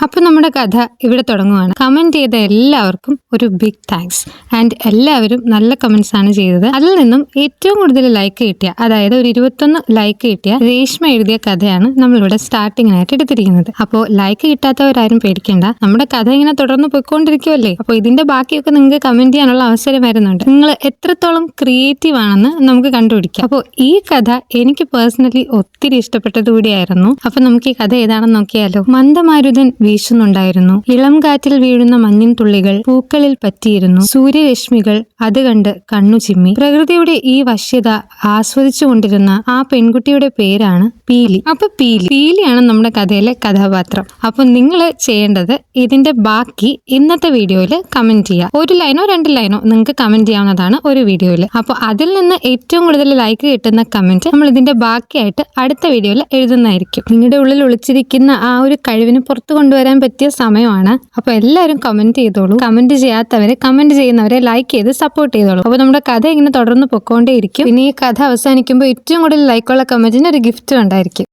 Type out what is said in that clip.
അപ്പോൾ നമ്മുടെ കഥ ഇവിടെ തുടങ്ങുവാണ്. കമന്റ് ചെയ്ത എല്ലാവർക്കും ഒരു ബിഗ് താങ്ക്സ്. ആൻഡ് എല്ലാവരും നല്ല കമന്റ്സ് ആണ് ചെയ്തത്. അതിൽ നിന്നും ഏറ്റവും കൂടുതൽ ലൈക്ക് കിട്ടിയ, അതായത് ഒരു 21 ലൈക്ക് കിട്ടിയ രേഷ്മ എഴുതിയ കഥയാണ് നമ്മളിവിടെ സ്റ്റാർട്ടിങ്ങിനായിട്ട് എടുത്തിരിക്കുന്നത്. അപ്പോൾ ലൈക്ക് കിട്ടാത്തവരാരും പേടിക്കേണ്ട, നമ്മുടെ കഥ ഇങ്ങനെ തുടർന്ന് പോയിക്കൊണ്ടിരിക്കുമല്ലേ. അപ്പോൾ ഇതിന്റെ ബാക്കിയൊക്കെ നിങ്ങൾക്ക് കമന്റ് ചെയ്യാനുള്ള അവസരം വരുന്നുണ്ട്. നിങ്ങൾ എത്രത്തോളം ക്രിയേറ്റീവ് ആണെന്ന് നമുക്ക് കണ്ടുപിടിക്കാം. അപ്പോൾ ഈ കഥ എനിക്ക് പേഴ്സണലി ഒത്തിരി ഇഷ്ടപ്പെട്ടത് കൂടിയായിരുന്നു. അപ്പൊ നമുക്ക് ഈ കഥ ഏതാണെന്ന് നോക്കിയാലോ. മന്ദമാരുതൻ വീശുന്നുണ്ടായിരുന്നു. ഇളം കാറ്റിൽ വീഴുന്ന മഞ്ഞിൻ തുള്ളികൾ പൂക്കളിൽ പറ്റിയിരുന്നു. സൂര്യരശ്മികൾ അത് കണ്ട് കണ്ണു ചിമ്മി. പ്രകൃതിയുടെ ഈ വശ്യത ആസ്വദിച്ചു കൊണ്ടിരുന്ന ആ പെൺകുട്ടിയുടെ പേരാണ് പീലി. അപ്പൊ പീലിയാണ് നമ്മുടെ കഥയിലെ കഥാപാത്രം. അപ്പൊ നിങ്ങൾ ചെയ്യേണ്ടത് ഇതിന്റെ ബാക്കി ഇന്നത്തെ വീഡിയോയിൽ കമന്റ് ചെയ്യുക. 1 ലൈനോ 2 ലൈനോ നിങ്ങൾക്ക് കമന്റ് ചെയ്യാവുന്നതാണ് ഒരു വീഡിയോയിൽ. അപ്പൊ അതിൽ നിന്ന് ഏറ്റവും കൂടുതൽ ലൈക്ക് കിട്ടുന്ന കമന്റ് നമ്മൾ ഇതിന്റെ ബാക്കിയായിട്ട് അടുത്ത വീഡിയോയിൽ എഴുതുന്നതായിരിക്കും. നിങ്ങളുടെ ഉള്ളിൽ ഒളിച്ചിരിക്കുന്ന ആ ഒരു കഴിവിന് പുറത്തു കൊണ്ടുവരാൻ പറ്റിയ സമയമാണ്. അപ്പൊ എല്ലാവരും കമന്റ് ചെയ്തോളൂ. കമന്റ് ചെയ്യാത്തവരെ, കമന്റ് ചെയ്യുന്നവരെ ലൈക്ക് ചെയ്ത് സപ്പോർട്ട് ചെയ്തോളൂ. അപ്പൊ നമ്മുടെ കഥ ഇങ്ങനെ തുടർന്ന് പൊക്കോണ്ടേയിരിക്കും. പിന്നെ ഈ കഥ അവസാനിക്കുമ്പോൾ ഏറ്റവും കൂടുതൽ ലൈക്കുള്ള കമന്റിന് ഒരു ഗിഫ്റ്റും ഉണ്ടായിരിക്കും.